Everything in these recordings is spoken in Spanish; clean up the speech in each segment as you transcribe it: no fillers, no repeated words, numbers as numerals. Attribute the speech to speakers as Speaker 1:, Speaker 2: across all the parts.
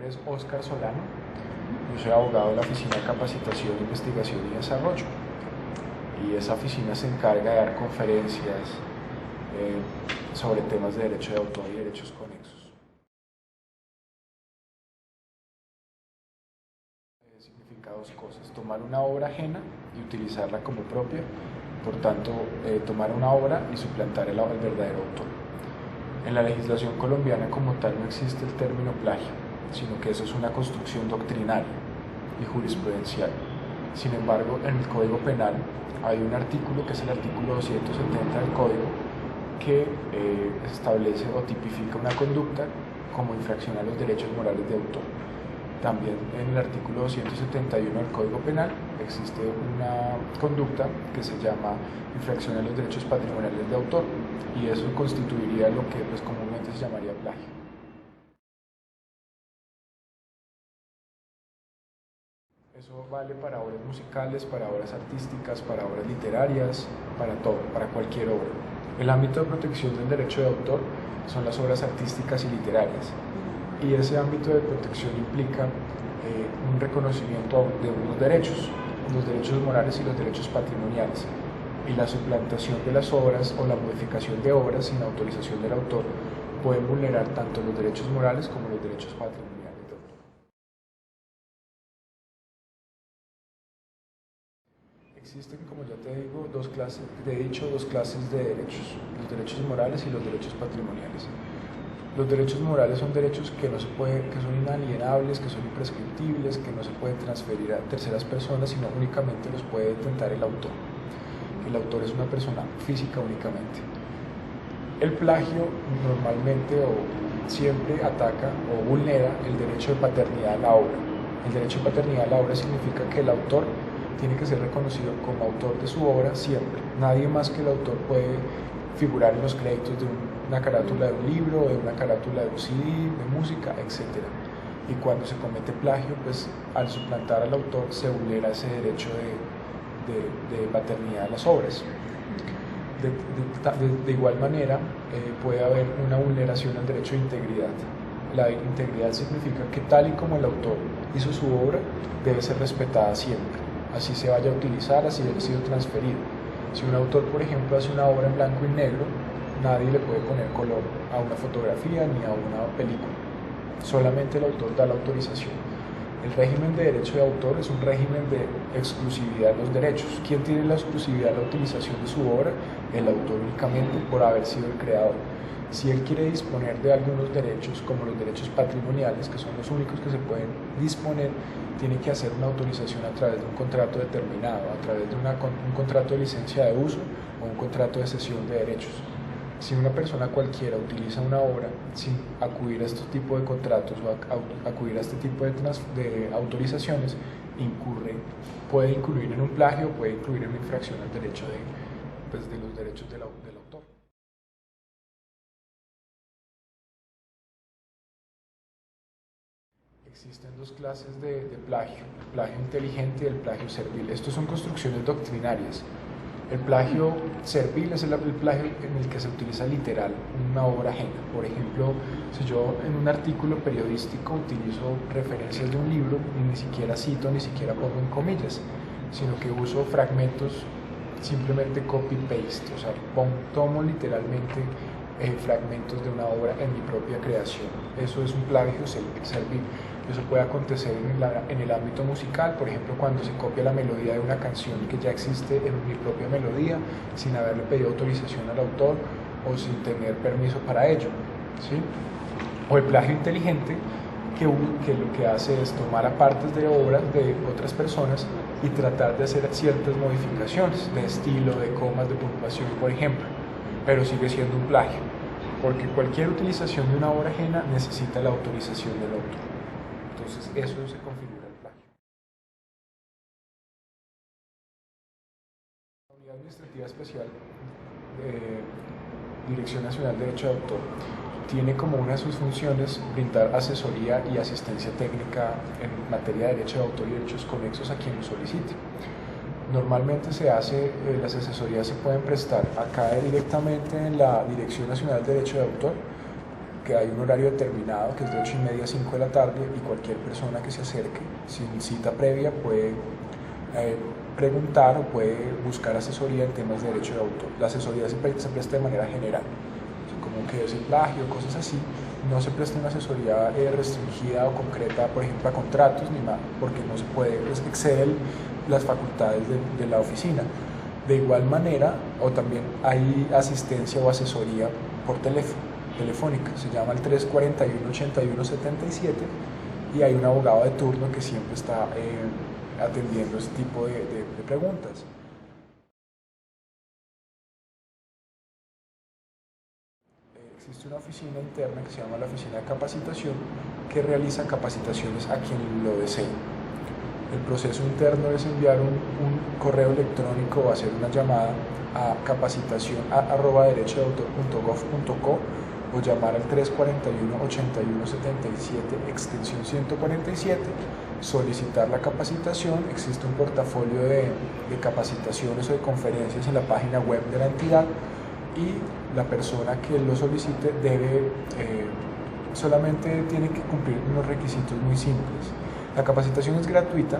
Speaker 1: nombre es Óscar Solano. Yo soy abogado de la Oficina de Capacitación, Investigación y Desarrollo. Y esa oficina se encarga de dar conferencias sobre temas de derecho de autor y derechos conexos. Significa dos cosas: tomar una obra ajena y utilizarla como propia, por tanto, tomar una obra y suplantar el verdadero autor. En la legislación colombiana como tal no existe el término plagio, sino que eso es una construcción doctrinaria y jurisprudencial. Sin embargo, en el Código Penal hay un artículo, que es el artículo 270 del Código, que establece o tipifica una conducta como infracción a los derechos morales de autor. También en el artículo 271 del Código Penal existe una conducta que se llama infracción a los derechos patrimoniales de autor, y eso constituiría lo que comúnmente se llamaría plagio. Eso vale para obras musicales, para obras artísticas, para obras literarias, para todo, para cualquier obra. El ámbito de protección del derecho de autor son las obras artísticas y literarias, y ese ámbito de protección implica un reconocimiento de unos derechos, los derechos morales y los derechos patrimoniales, y la suplantación de las obras o la modificación de obras sin autorización del autor pueden vulnerar tanto los derechos morales como los derechos patrimoniales del autor. Existen, como ya te digo, dos clases de derechos: los derechos morales y los derechos patrimoniales. Los derechos morales son derechos que son inalienables, que son imprescriptibles, que no se pueden transferir a terceras personas, sino únicamente los puede detentar el autor. El autor es una persona física únicamente. El plagio normalmente o siempre ataca o vulnera el derecho de paternidad a la obra. El derecho de paternidad a la obra significa que el autor tiene que ser reconocido como autor de su obra siempre. Nadie más que el autor puede figurar en los créditos de una carátula de un libro, de una carátula de un CD, de música, etc. Y cuando se comete plagio, al suplantar al autor se vulnera ese derecho de paternidad de las obras. De igual manera, puede haber una vulneración al derecho de integridad. La integridad significa que tal y como el autor hizo su obra, debe ser respetada siempre, así se vaya a utilizar, así haya sido transferido. Si un autor, por ejemplo, hace una obra en blanco y negro, nadie le puede poner color a una fotografía ni a una película. Solamente el autor da la autorización. El régimen de derecho de autor es un régimen de exclusividad de los derechos. ¿Quién tiene la exclusividad de la utilización de su obra? El autor únicamente, por haber sido el creador. Si él quiere disponer de algunos derechos, como los derechos patrimoniales, que son los únicos que se pueden disponer, tiene que hacer una autorización a través de un contrato determinado, a través de un contrato de licencia de uso o un contrato de cesión de derechos. Si una persona cualquiera utiliza una obra sin acudir a este tipo de contratos o acudir a este tipo de autorizaciones, puede incurrir en un plagio, puede incurrir en una infracción al derecho de los derechos del autor. Existen dos clases de plagio: el plagio inteligente y el plagio servil. Estos son construcciones doctrinarias. El plagio servil es el plagio en el que se utiliza literal una obra ajena. Por ejemplo, si yo en un artículo periodístico utilizo referencias de un libro y ni siquiera cito, ni siquiera pongo en comillas, sino que uso fragmentos, simplemente copy-paste, o sea, tomo literalmente fragmentos de una obra en mi propia creación. Eso es un plagio servil. Eso puede acontecer en el ámbito musical, por ejemplo, cuando se copia la melodía de una canción que ya existe en mi propia melodía, sin haberle pedido autorización al autor o sin tener permiso para ello, ¿sí? O el plagio inteligente, que lo que hace es tomar partes de obras de otras personas y tratar de hacer ciertas modificaciones de estilo, de comas, de puntuación, por ejemplo, pero sigue siendo un plagio, porque cualquier utilización de una obra ajena necesita la autorización del autor. Entonces eso se configura el plagio. La Unidad Administrativa Especial de Dirección Nacional de Derecho de Autor tiene como una de sus funciones brindar asesoría y asistencia técnica en materia de derecho de autor y derechos conexos a quien lo solicite. Normalmente las asesorías se pueden prestar acá directamente en la Dirección Nacional de Derecho de Autor, que hay un horario determinado, que es de 8:30 a 5 de la tarde, y cualquier persona que se acerque sin cita previa puede preguntar o puede buscar asesoría en temas de derecho de autor. La asesoría se presta de manera general, como que es el plagio, cosas así. No se presta una asesoría restringida o concreta, por ejemplo, a contratos ni nada, porque no se puede, excede las facultades de la oficina. De igual manera, o también hay asistencia o asesoría por teléfono, telefónica, se llama el 341-8177, y hay un abogado de turno que siempre está atendiendo ese tipo de preguntas. Existe una oficina interna que se llama la Oficina de Capacitación, que realiza capacitaciones a quien lo desee. El proceso interno es enviar un correo electrónico o hacer una llamada a capacitación@derechodeautor.gov.co o llamar al 341-8177 extensión 147, solicitar la capacitación. Existe un portafolio de capacitaciones o de conferencias en la página web de la entidad, y la persona que lo solicite solamente tiene que cumplir unos requisitos muy simples. La capacitación es gratuita,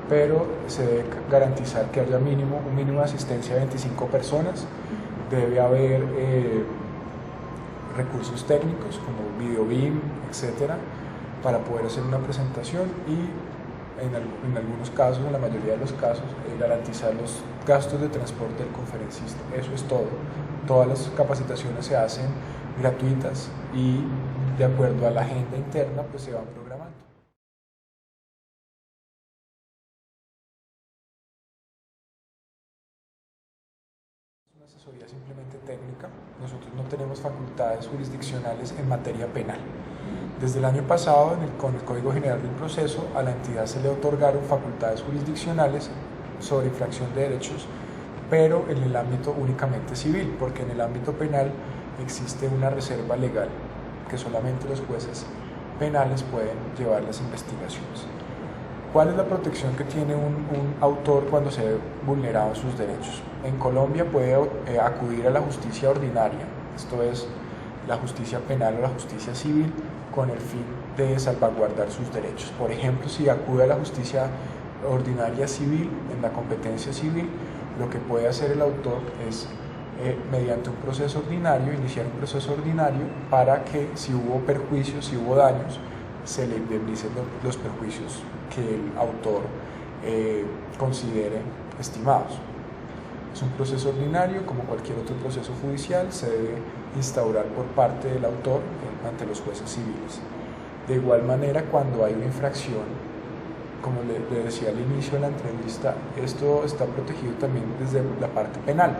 Speaker 1: pero se debe garantizar que haya un mínimo de asistencia de 25 personas. Debe haber recursos técnicos como video BIM, etcétera, para poder hacer una presentación, y en algunos casos, en la mayoría de los casos, garantizar los gastos de transporte del conferencista. Eso es todo. Todas las capacitaciones se hacen gratuitas y de acuerdo a la agenda interna pues se van programando. Es una asesoría simplemente técnica. Nosotros no tenemos facultades jurisdiccionales en materia penal. Desde el año pasado, con el Código General del Proceso, a la entidad se le otorgaron facultades jurisdiccionales sobre infracción de derechos, pero en el ámbito únicamente civil, porque en el ámbito penal existe una reserva legal que solamente los jueces penales pueden llevar las investigaciones. ¿Cuál es la protección que tiene un autor cuando se ve vulnerado sus derechos? En Colombia puede acudir a la justicia ordinaria, esto es la justicia penal o la justicia civil, con el fin de salvaguardar sus derechos. Por ejemplo, si acude a la justicia ordinaria civil, en la competencia civil, lo que puede hacer el autor es, mediante un proceso ordinario, iniciar un proceso ordinario para que, si hubo perjuicios, si hubo daños, se le indemnicen los perjuicios que el autor considere estimados. Es un proceso ordinario, como cualquier otro proceso judicial, se debe instaurar por parte del autor ante los jueces civiles. De igual manera, cuando hay una infracción, como le decía al inicio de la entrevista, esto está protegido también desde la parte penal.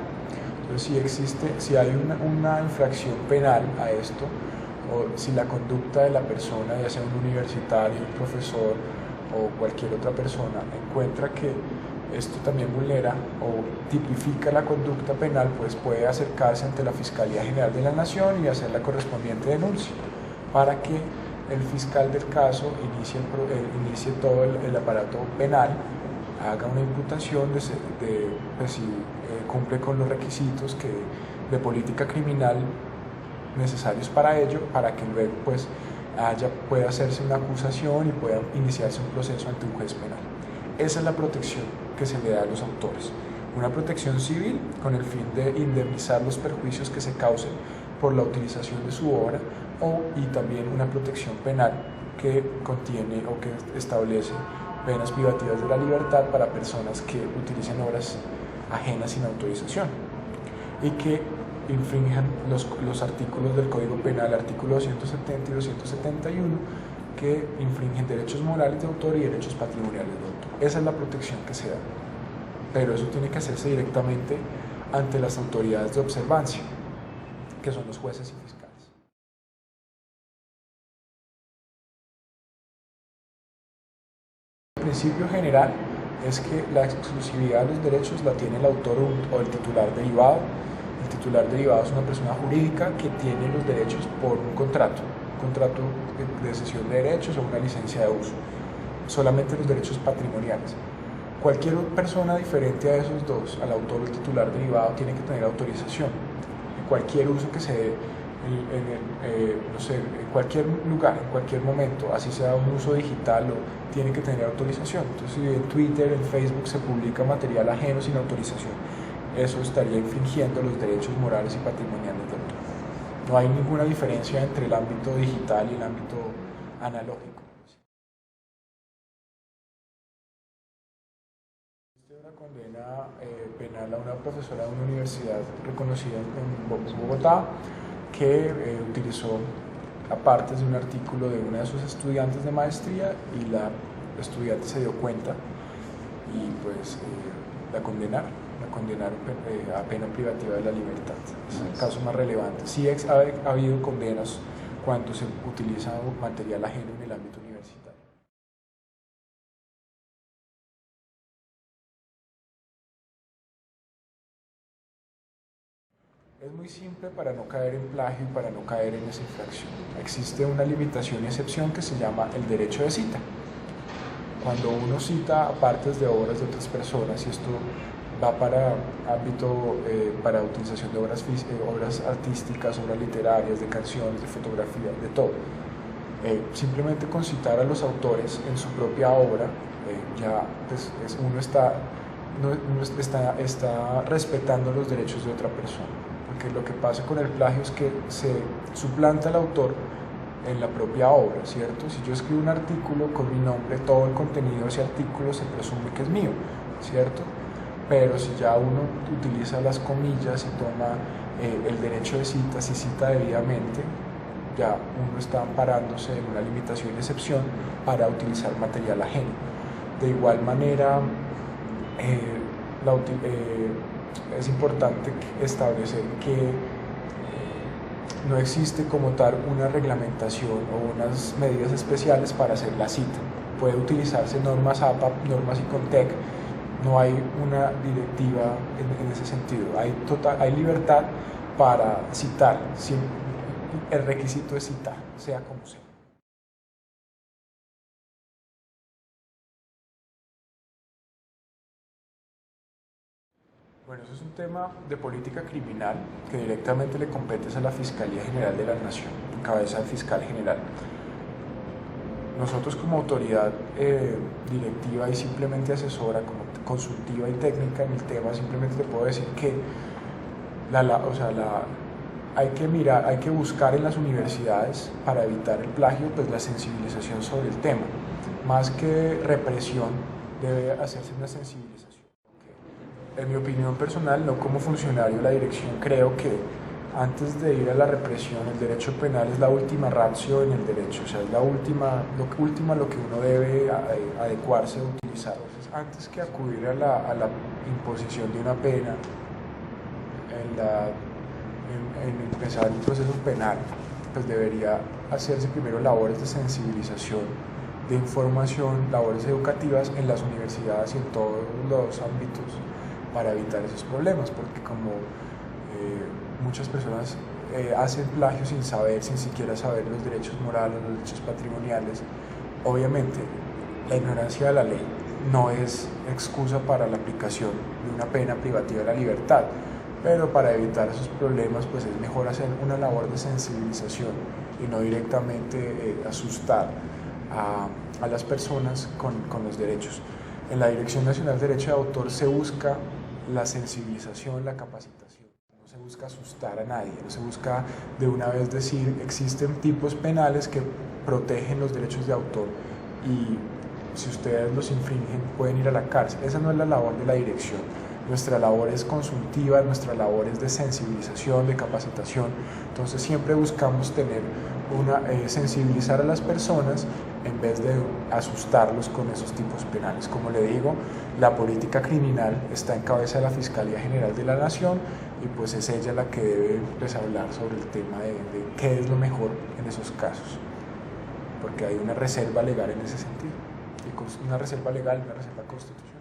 Speaker 1: Entonces, si hay una infracción penal a esto, o si la conducta de la persona, ya sea un universitario, un profesor o cualquier otra persona, encuentra que esto también vulnera o tipifica la conducta penal, pues puede acercarse ante la Fiscalía General de la Nación y hacer la correspondiente denuncia para que el fiscal del caso inicie todo el aparato penal, haga una imputación de si cumple con los requisitos de política criminal necesarios para ello, para que luego pues pueda hacerse una acusación y pueda iniciarse un proceso ante un juez penal. Esa es la protección que se le da a los autores. Una protección civil con el fin de indemnizar los perjuicios que se causen por la utilización de su obra, y también una protección penal que contiene o que establece penas privativas de la libertad para personas que utilicen obras ajenas sin autorización y que infrinjan los artículos del Código Penal, artículos 270 y 271, que infringen derechos morales de autor y derechos patrimoniales de autor. Esa es la protección que se da, pero eso tiene que hacerse directamente ante las autoridades de observancia, que son los jueces y fiscales. El principio general es que la exclusividad de los derechos la tiene el autor o el titular derivado. El titular derivado es una persona jurídica que tiene los derechos por un contrato de cesión de derechos o una licencia de uso, solamente los derechos patrimoniales. Cualquier persona diferente a esos dos, al autor o el titular derivado, tiene que tener autorización. Cualquier uso que se dé no sé, en cualquier lugar, en cualquier momento, así sea un uso digital, tiene que tener autorización. Entonces, si en Twitter, en Facebook se publica material ajeno sin autorización, eso estaría infringiendo los derechos morales y patrimoniales del otro. No hay ninguna diferencia entre el ámbito digital y el ámbito analógico. Una condena penal a una profesora de una universidad reconocida en Bogotá que utilizó partes de un artículo de una de sus estudiantes de maestría y la estudiante se dio cuenta y pues la condenaron a pena privativa de la libertad. Es el caso más relevante. Sí ha habido condenas cuando se utiliza material ajeno en el ámbito universitario. Es muy simple para no caer en plagio y para no caer en esa infracción. Existe una limitación y excepción que se llama el derecho de cita. Cuando uno cita partes de obras de otras personas, y esto va para ámbito, para utilización de obras artísticas, obras literarias, de canciones, de fotografía, de todo. Simplemente con citar a los autores en su propia obra, ya pues, uno está respetando los derechos de otra persona. Porque lo que pasa con el plagio es que se suplanta al autor en la propia obra, ¿cierto? Si yo escribo un artículo con mi nombre, todo el contenido de ese artículo se presume que es mío, ¿cierto? Pero si ya uno utiliza las comillas y toma el derecho de cita, si cita debidamente, ya uno está amparándose en una limitación y excepción para utilizar material ajeno. De igual manera, es importante establecer que no existe como tal una reglamentación o unas medidas especiales para hacer la cita. Puede utilizarse normas APA, normas ICONTEC, no hay una directiva en ese sentido. Hay libertad para citar, el requisito es citar, sea como sea. Bueno, eso es un tema de política criminal que directamente le compete a la Fiscalía General de la Nación, en cabeza del fiscal general. Nosotros como autoridad directiva y simplemente asesora, como consultiva y técnica en el tema, simplemente te puedo decir que hay que buscar en las universidades para evitar el plagio, pues la sensibilización sobre el tema. Más que represión, debe hacerse una sensibilización. En mi opinión personal, no como funcionario de la dirección, creo que antes de ir a la represión, el derecho penal es la última ratio en el derecho, o sea, es lo último a lo que uno debe adecuarse o utilizar. Entonces, antes que acudir a la imposición de una pena, en empezar un proceso penal, pues debería hacerse primero labores de sensibilización, de información, labores educativas en las universidades y en todos los ámbitos para evitar esos problemas, porque como muchas personas hacen plagio sin siquiera saber los derechos morales, los derechos patrimoniales, obviamente la ignorancia de la ley no es excusa para la aplicación de una pena privativa de la libertad, pero para evitar esos problemas pues es mejor hacer una labor de sensibilización y no directamente asustar a las personas con los derechos. En la Dirección Nacional de Derecho de Autor se busca la sensibilización, la capacitación. No se busca asustar a nadie, no se busca de una vez decir existen tipos penales que protegen los derechos de autor y si ustedes los infringen pueden ir a la cárcel. Esa no es la labor de la dirección. Nuestra labor es consultiva, nuestra labor es de sensibilización, de capacitación. Entonces siempre buscamos sensibilizar a las personas en vez de asustarlos con esos tipos penales. Como le digo, la política criminal está en cabeza de la Fiscalía General de la Nación y pues es ella la que debe hablar sobre el tema de qué es lo mejor en esos casos, porque hay una reserva legal en ese sentido, una reserva legal y una reserva constitucional.